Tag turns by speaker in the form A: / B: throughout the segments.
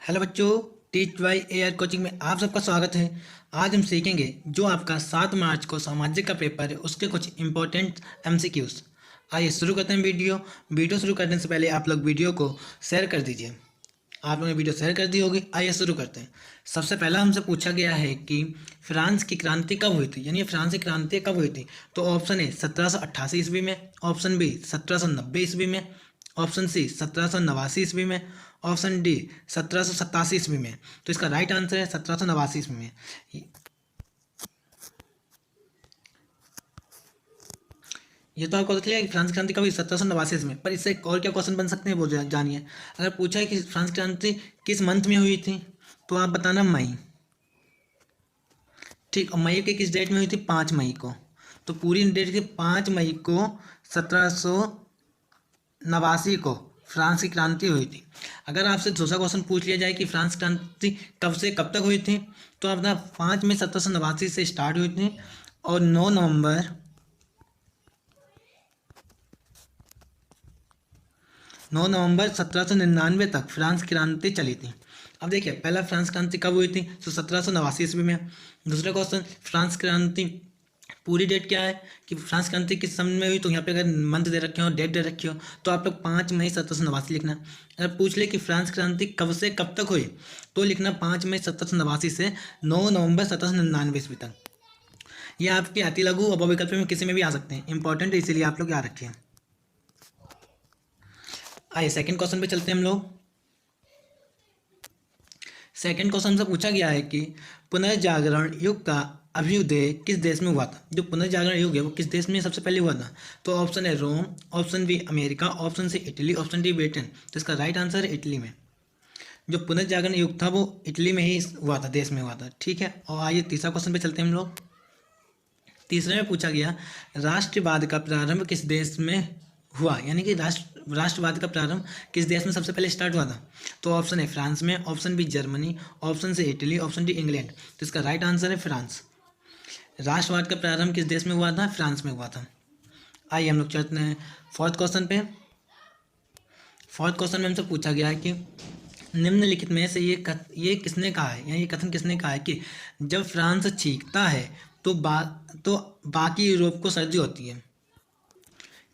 A: Hello बच्चों, teach by AR coaching में आप सबका स्वागत है। आज हम सीखेंगे जो आपका 7 मार्च को सामाजिक का पेपर है उसके कुछ इंपॉर्टेंट एमसीक्यूज। आइए शुरू करते हैं वीडियो शुरू करने से पहले आप लोग वीडियो को शेयर कर दीजिए। आप लोगों ने वीडियो शेयर कर दी होगी। आइए शुरू करते हैं। सबसे पहला हमसे पूछा गया है कि फ्रांस की क्रांति कब हुई थी, यानी फ्रांस की क्रांति कब हुई थी। तो ऑप्शन ए 1788 ईस्वी में, ऑप्शन बी 1790 ईस्वी में, ऑप्शन सी 1789 ईस्वी में, ऑप्शन डी 1787 ईस्वी में। तो इसका राइट आंसर है 1789 ईस्वी में। ये तो आपको क्लियर है कि फ्रांस क्रांति कभी 1789 में, पर इससे एक और क्या क्वेश्चन बन सकते हैं वो जानिए। अगर पूछा है कि फ्रांस क्रांति किस मंथ में हुई थी, तो आप बताना मई। ठीक, और मई के किस डेट में हुई थी? 5 मई को। तो पूरी डेट थी 5 मई को 1789 को फ्रांस की क्रांति हुई थी। अगर आपसे दूसरा क्वेश्चन पूछ लिया जाए कि फ्रांस क्रांति कब से कब तक हुई थी, तो आप ना 5 मई 1789 से स्टार्ट हुई थी और 9 नवंबर 1799 तक फ्रांस क्रांति चली थी। अब देखिए, पहला फ्रांस क्रांति कब हुई थी, तो 1789 ईस्वी में। दूसरा क्वेश्चन, फ्रांस क्रांति पूरी डेट क्या है कि फ्रांस क्रांति किस समय में हुई, तो यहाँ पे अगर मंथ दे रखे हो, डेट दे रखी हो, तो आप लोग 5 मई 1789 लिखना। अगर पूछ ले कि फ्रांस क्रांति कब से कब तक हुई, तो लिखना 5 मई 1789 से 9 नवंबर 1799 ईस्वी तक। ये आपके अति लघु और बहुविकल्प में किसी में भी आ सकते हैं, इंपॉर्टेंट है, इसीलिए आप लोग याद रखिए। आइए सेकंड क्वेश्चन पे चलते हैं हम लोग। सेकंड क्वेश्चन से पूछा गया है कि पुनर्जागरण युग का अभ्युदय किस देश में हुआ था। जो पुनर्जागरण युग है वो किस देश में सबसे पहले हुआ था। तो ऑप्शन है Rome, option B America, option C Italy, option D Britain. तो इसका राइट आंसर है इटली में। जो पुनर्जागरण युग था वो इटली में ही हुआ था, देश में हुआ था। ठीक है, और आइए तीसरा क्वेश्चन पे चलते हैं हम लोग। तीसरे में पूछा गया राष्ट्रवाद का प्रारंभ किस देश में हुआ, यानी कि राष्ट्रवाद का प्रारंभ किस देश में सबसे पहले स्टार्ट हुआ था। तो ऑप्शन है फ्रांस में, ऑप्शन बी जर्मनी, ऑप्शन से इटली, ऑप्शन डी इंग्लैंड। तो इसका राइट आंसर है फ्रांस। राष्ट्रवाद का प्रारंभ किस देश में हुआ था? फ्रांस में हुआ था। आइए हम लोग चलते हैं फोर्थ क्वेश्चन पे। फोर्थ क्वेश्चन में हमसे पूछा गया है कि निम्नलिखित में से ये किसने कहा है, या ये कथन किसने कहा है कि जब फ्रांस छींकता है तो बाकी यूरोप को सर्दी होती है।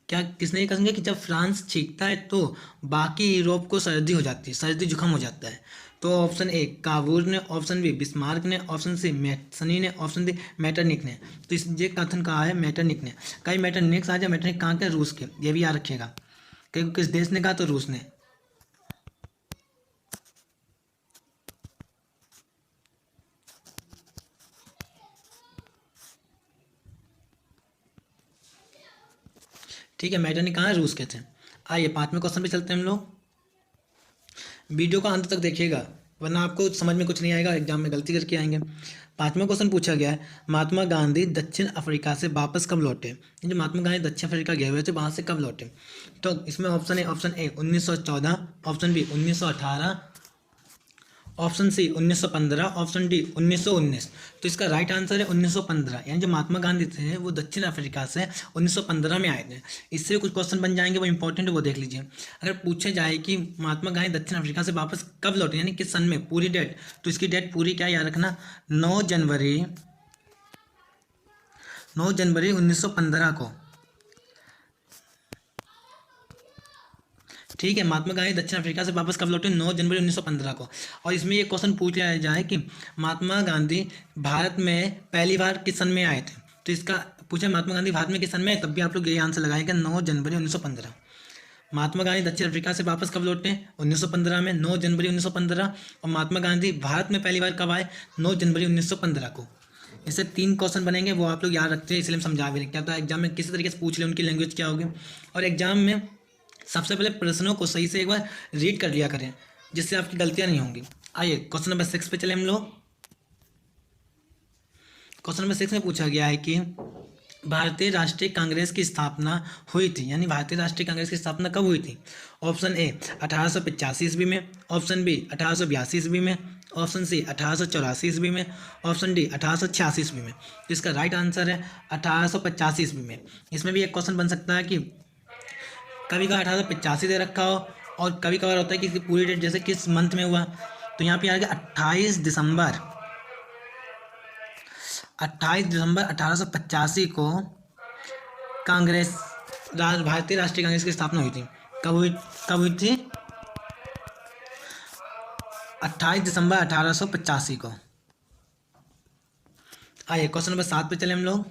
A: क्या किसने ये कहेंगे कि जब फ्रांस छींकता है तो बाकी यूरोप को सर्दी हो जाती है, सर्दी जुकाम हो जाता है। तो ऑप्शन ए कावूर ने, ऑप्शन बी बिस्मार्क ने, ऑप्शन सी मैथसनी ने, ऑप्शन डी मैटरनिक ने। तो इस ये कथन कहा है मैटरनिक ने। कई मैटरनिक आ जाए, मैटरनिक कहाँ के? रूस के। ये भी याद रखिएगा। क्योंकि किस देश ने कहा? तो रूस ने। ठीक है, मैटरनिक कहाँ है? रूस के थे। आइए पांचवें क्वेश्चन पे चलते हैं हम लोग। वीडियो का अंत तक देखिएगा, वरना आपको समझ में कुछ नहीं आएगा, एग्जाम में गलती करके आएंगे। पांचवा क्वेश्चन पूछा गया है महात्मा गांधी दक्षिण अफ्रीका से वापस कब लौटे। जो महात्मा गांधी दक्षिण अफ्रीका गए हुए थे, वहां से कब लौटे। तो इसमें ऑप्शन है, option A 1914, option B 1918, option C 1915, option D 1919। तो इसका राइट आंसर है 1915। यानी जो महात्मा गांधी थे वो दक्षिण अफ्रीका से 1915 में आए थे। इससे कुछ क्वेश्चन बन जाएंगे, वो इंपॉर्टेंट है, वो देख लीजिए। अगर पूछे जाए कि महात्मा गांधी दक्षिण अफ्रीका से वापस कब लौटे, यानी किस सन में, पूरी डेट, तो इसकी डेट पूरी क्या याद रखना, 9 जनवरी 1915 को। ठीक है, महात्मा गांधी दक्षिण अफ्रीका से वापस कब लौटे? 9 जनवरी 1915 को। और इसमें ये क्वेश्चन पूछ लिया जाए कि महात्मा गांधी भारत में पहली बार किस सन में आए थे। तो इसका पूछे महात्मा गांधी भारत में किस सन में आए, तब भी आप लोग यही आंसर लगाएंगे 9 जनवरी 1915। महात्मा गांधी दक्षिण अफ्रीका से वापस कब लौटे? 1915 में, 9 जनवरी 1915। और महात्मा गांधी भारत में पहली बार कब आए? 9 जनवरी 1915 को। इससे 3 क्वेश्चन बनेंगे, वो आप लोग याद रखते हैं, इसलिए हम समझा भी रखते हैं। तो एग्जाम में किसी तरीके से पूछ ले उनकी लैंग्वेज क्या होगी। और एग्जाम में सबसे पहले प्रश्नों को सही से एक बार रीड कर लिया करें, जिससे आपकी गलतियां नहीं होंगी। आइए क्वेश्चन नंबर 6 पे चले हम लोग। क्वेश्चन नंबर 6 में पूछा गया है कि भारतीय राष्ट्रीय कांग्रेस की स्थापना हुई थी, यानी भारतीय राष्ट्रीय कांग्रेस की स्थापना कब हुई थी। ऑप्शन ए 1885 ईस्वी में, ऑप्शन बी 1882 ईस्वी में, ऑप्शन सी 1884 ईस्वी में, ऑप्शन डी 1886 ईस्वी में। तो इसका राइट आंसर है 1885 ईस्वी में। इसमें भी एक क्वेश्चन बन सकता है कि कभी कभार 1885 दे रखा हो, और कभी कभार होता है कि पूरी डेट जैसे किस मंथ में हुआ। तो यहाँ पे आ गया 28 दिसंबर 1885 को कांग्रेस भारतीय राष्ट्रीय कांग्रेस की स्थापना हुई थी। कब हुई थी? 28 दिसंबर 1885 को। आइए क्वेश्चन नंबर 7 पे चले हम लोग।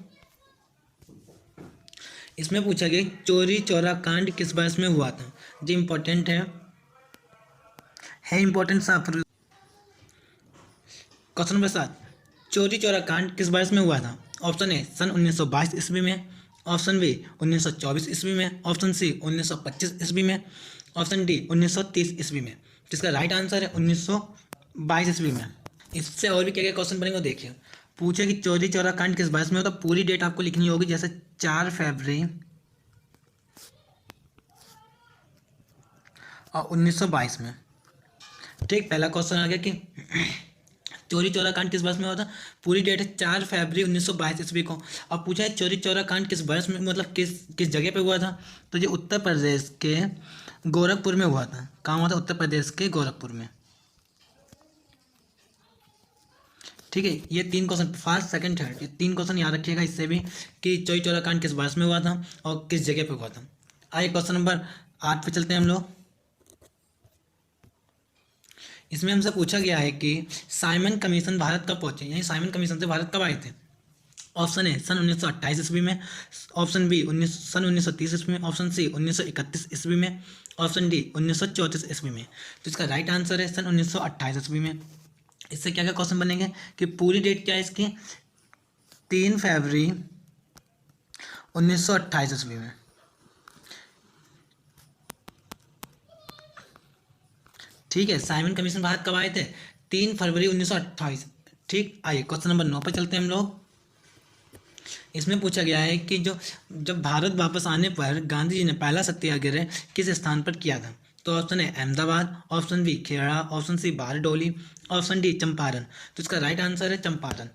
A: इसमें पूछा गया चोरी चौरा कांड किस वर्ष में हुआ था। जो इम्पोर्टेंट है इम्पोर्टेंट सा। क्वेश्चन नंबर 7, चोरी चौरा कांड किस वर्ष में हुआ था। ऑप्शन ए सन 1922 ईस्वी में, ऑप्शन बी 1924 ईस्वी में, ऑप्शन सी 1925 ईस्वी में, ऑप्शन डी 1930 ईस्वी में। जिसका राइट आंसर है 1922 ईस्वी में। इससे और भी क्या क्या क्वेश्चन बनेंगे देखिए। पूछे कि चोरी चौरा कांड किस वर्ष में होता, पूरी डेट आपको लिखनी होगी, जैसे 4 फरवरी और 1922 में। ठीक, पहला क्वेश्चन आ गया कि चोरी चौरा कांड किस वर्ष में हुआ था। पूरी डेट है 4 फरवरी 1922 ईस्वी को। अब पूछा है चोरी चौरा कांड किस वर्ष में, मतलब किस जगह पे हुआ था। तो ये उत्तर प्रदेश के गोरखपुर में हुआ था। कहाँ हुआ था? उत्तर प्रदेश के गोरखपुर में। ठीक है, ये 3 क्वेश्चन, फर्स्ट सेकंड थर्ड, ये 3 क्वेश्चन याद रखिएगा इससे भी कि चोरी चौरा कांड किस वर्ष में हुआ था और किस जगह पे हुआ था। आइए क्वेश्चन नंबर 8 पे चलते हैं हम लोग। इसमें हमसे पूछा गया है कि साइमन कमीशन भारत कब पहुंचे, यानी साइमन कमीशन से भारत कब आए थे। ऑप्शन ए सन 1928 ईस्वी में, ऑप्शन बी सन 1930 ईस्वी में, ऑप्शन सी 1931 ईस्वी में, ऑप्शन डी 1934 ईस्वी में। तो इसका राइट आंसर है सन 1928 ईस्वी में। इससे क्या क्या क्वेश्चन बनेंगे कि पूरी डेट क्या है इसकी, 3 फरवरी 1928 ईस्वी में। ठीक है, साइमन कमीशन भारत कब आए थे, 3 फरवरी 1928। ठीक, आइए क्वेश्चन नंबर 9 पर चलते हैं हम लोग। इसमें पूछा गया है कि जब भारत वापस आने पर गांधी जी ने पहला सत्याग्रह किस स्थान पर किया था। तो ऑप्शन है Ahmedabad, option B Kheda, option C Bardoli, option D Champaran. तो इसका राइट आंसर है चंपारण।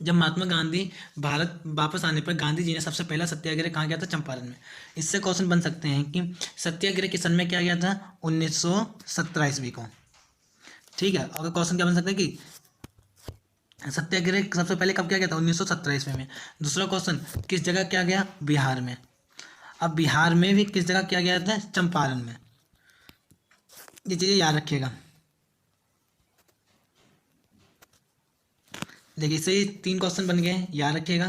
A: जब महात्मा गांधी भारत वापस आने पर गांधी जी ने सबसे पहला सत्याग्रह कहाँ किया था, चंपारण में। इससे क्वेश्चन बन सकते हैं कि सत्याग्रह किस सन में किया गया था, 1917 ईस्वी को। ठीक है, अगर क्वेश्चन क्या बन सकता है कि सत्याग्रह सबसे पहले कब किया गया था, 1917 ईस्वी में। दूसरा क्वेश्चन किस जगह किया गया, बिहार में। अब बिहार में भी किस जगह किया गया था, चंपारण में। ये चीज़ें याद रखिएगा। देखिए इससे 3 क्वेश्चन बन गए, याद रखिएगा।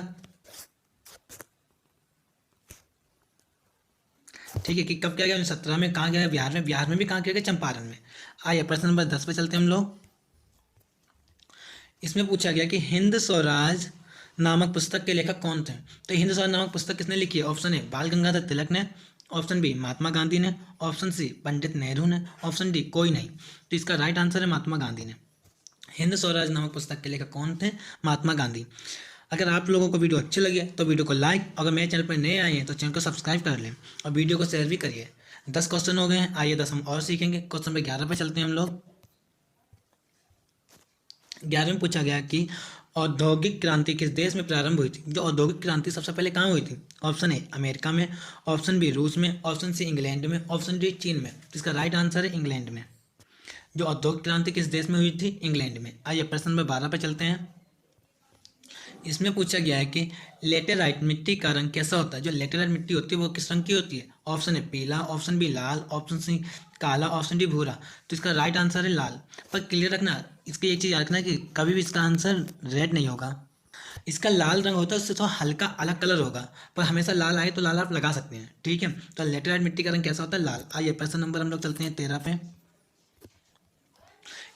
A: ठीक है, कि कब किया गया, 1917 में। कहाँ गया, बिहार में। बिहार में भी कहाँ किया गया, चंपारण में। आइए प्रश्न नंबर 10 पे चलते हैं हम लोग। इसमें पूछा गया कि हिंद स्वराज नामक पुस्तक के लेखक कौन थे। तो हिंद स्वराज नामक पुस्तक किसने लिखी है। ऑप्शन ए बाल गंगाधर तिलक ने, ऑप्शन बी महात्मा गांधी ने, ऑप्शन सी पंडित नेहरू ने, ऑप्शन डी कोई नहीं। तो इसका राइट आंसर है महात्मा गांधी ने। हिंद स्वराज नामक पुस्तक के लेखक कौन थे, महात्मा गांधी। अगर आप लोगों को वीडियो अच्छी लगे तो वीडियो को लाइक, अगर मेरे चैनल पर नए आए हैं तो चैनल को सब्सक्राइब कर लें और वीडियो को शेयर भी करिए। 10 क्वेश्चन हो गए हैं, आइए 10 हम और सीखेंगे। क्वेश्चन नंबर 11 पे चलते हैं हम लोग। 11 में पूछा गया कि औद्योगिक क्रांति किस देश में प्रारंभ हुई थी। जो औद्योगिक क्रांति सबसे पहले कहाँ हुई थी। ऑप्शन ए अमेरिका में, ऑप्शन बी रूस में, ऑप्शन सी इंग्लैंड में, ऑप्शन डी चीन में। इसका राइट आंसर है इंग्लैंड में। जो औद्योगिक क्रांति किस देश में हुई थी, इंग्लैंड में। आइए प्रश्न नंबर 12 पे चलते हैं। इसमें पूछा गया है कि लेटेराइट मिट्टी का रंग कैसा होता है। जो लेटेराइट मिट्टी होती है वो किस रंग की होती है। ऑप्शन है पीला, ऑप्शन बी लाल, ऑप्शन सी काला, ऑप्शन डी भूरा। तो इसका राइट आंसर है लाल। पर क्लियर रखना, इसकी एक चीज़ याद रखना कि कभी भी इसका आंसर रेड नहीं होगा। इसका लाल रंग होता है, उससे थोड़ा हल्का अलग कलर होगा, पर हमेशा लाल आए तो लाल आप लगा सकते हैं। ठीक है, तो लेटेराइट मिट्टी का रंग कैसा होता है, लाल। आइए प्रश्न नंबर हम लोग चलते हैं 13 पे।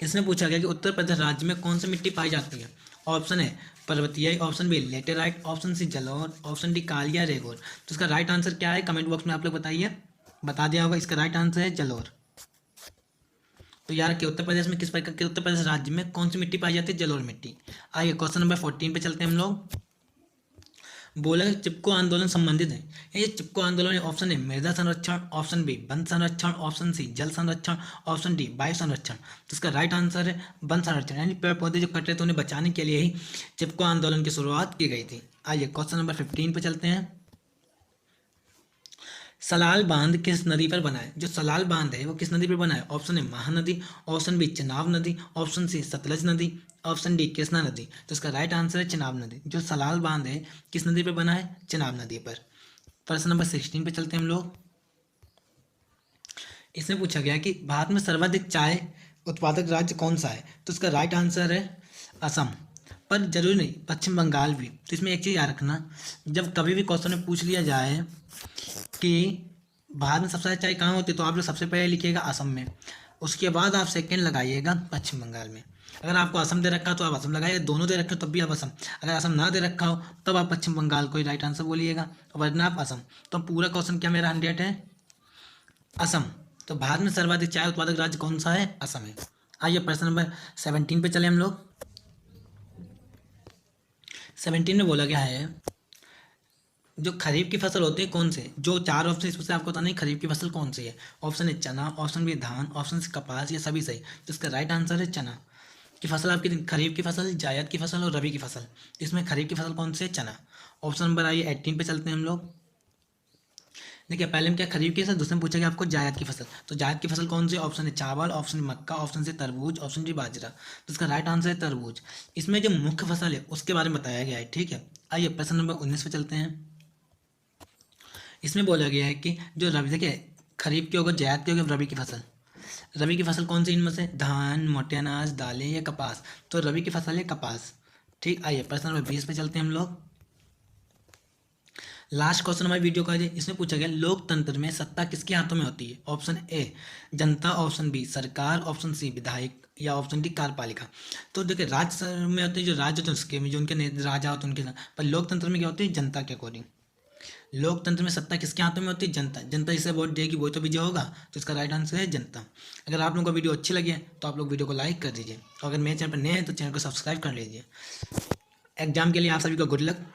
A: इसमें पूछा गया कि उत्तर प्रदेश राज्य में कौन सी मिट्टी पाई जाती है। ऑप्शन है पर्वतीय, option B laterite, option C जलोढ़, ऑप्शन डी कालिया रेगोर। तो इसका राइट आंसर क्या है, कमेंट बॉक्स में आप लोग बताइए, बता दिया होगा। इसका राइट आंसर है जलोढ़। तो यार कि उत्तर प्रदेश में किस प्रकार के, उत्तर प्रदेश राज्य में कौन सी मिट्टी पाई जाती है, जलोढ़ मिट्टी। आइए क्वेश्चन नंबर 14 पे चलते हैं हम लोग। बोला कि चिपको आंदोलन संबंधित है। ये चिपको आंदोलन, ऑप्शन है मृदा संरक्षण, ऑप्शन बी वन संरक्षण, ऑप्शन सी जल संरक्षण, ऑप्शन डी वायु संरक्षण। तो इसका राइट आंसर है वन संरक्षण, यानी पेड़ पौधे जो कट रहे थे उन्हें बचाने के लिए ही चिपको आंदोलन की शुरुआत की गई थी। आइए क्वेश्चन नंबर 15 पे चलते हैं। सलाल बांध किस नदी पर बना है? जो सलाल बांध है वो किस नदी पर बना है? Option A Mahanadi, option B Chenab नदी, ऑप्शन सी सतलज नदी, ऑप्शन डी कृष्णा नदी। तो इसका राइट आंसर है चेनाब नदी। जो सलाल बांध है किस नदी पर बना है? चेनाब नदी पर। प्रश्न नंबर 16 पे चलते हैं हम लोग। इसमें पूछा गया कि भारत में सर्वाधिक चाय उत्पादक राज्य कौन सा है? तो इसका राइट आंसर है असम। पर जरूरी नहीं, पश्चिम बंगाल भी। तो इसमें एक चीज़ याद रखना, जब कभी भी क्वेश्चन में पूछ लिया जाए कि भारत में सबसे ज़्यादा चाय कहाँ होती है, तो आप लोग सबसे पहले लिखिएगा असम में, उसके बाद आप सेकंड लगाइएगा पश्चिम बंगाल में। अगर आपको असम दे रखा हो तो आप असम लगाइए, दोनों दे रखे हो तब भी आप असम। अगर असम ना दे रखा हो तब आप पश्चिम बंगाल को ही राइट आंसर बोलिएगा, वरना आप असम। तो पूरा क्वेश्चन क्या मेरा 100 है? असम। तो भारत में सर्वाधिक चाय उत्पादक राज्य कौन सा है? असम है। आइए प्रश्न नंबर 17 पे चले हम लोग। 17 में बोला गया है जो खरीफ की फसल होती है कौन से? जो 4 ऑप्शन इसमें से आपको बताना है खरीफ की फसल कौन सी है। ऑप्शन है चना, ऑप्शन बी धान, ऑप्शन सी कपास, या सभी सही। तो इसका राइट आंसर है चना की फसल। आपकी खरीफ की फसल, जायद की फसल और रबी की फसल। इसमें खरीफ की फसल कौन सी है? चना। ऑप्शन नंबर आइए 18 पे चलते हैं हम लोग। देखिए पहले में क्या खरीफ की फसल, दूसरे में पूछेगा आपको जायद की फसल। तो जायद की फसल कौन सी? ऑप्शन है चावल, ऑप्शन मक्का, ऑप्शन से तरबूज, ऑप्शन डी बाजरा। तो इसका राइट आंसर है तरबूज। इसमें जो मुख्य फसल है उसके बारे में बताया गया है, ठीक है। आइए प्रश्न नंबर 19 पे चलते हैं। इसमें बोला गया है कि जो रबी, देखिए खरीफ की होगा, जायद की होगी, रबी की फसल। रबी की फसल कौन सी इनमें से? धान, मोटे अनाज, दालें या कपास। तो रबी की फसल है कपास, ठीक। आइए प्रश्न नंबर 20 पे चलते हैं हम लोग। लास्ट क्वेश्चन हमारी वीडियो का है। इसमें पूछा गया लोकतंत्र में सत्ता किसके हाथों में होती है? ऑप्शन ए जनता, ऑप्शन बी सरकार, ऑप्शन सी विधायक, या ऑप्शन डी कार्यपालिका। तो देखिए राज्य में होते हैं जो राज्य होते हैं उसके में, जो उनके राजा होते हैं उनके साथ, पर लोकतंत्र में क्या होती है? जनता के अकॉर्डिंग। लोकतंत्र में सत्ता किसके हाथों में होती है? जनता। जनता जिसे वोट देगी वही तो विजय होगा। तो इसका राइट आंसर है जनता। अगर आप लोगों को वीडियो अच्छी लगी है तो आप लोग वीडियो को लाइक कर दीजिए, और अगर मेरे चैनल पर नए हैं तो चैनल को सब्सक्राइब कर लीजिए। एग्जाम के लिए आप सभी को गुड लक।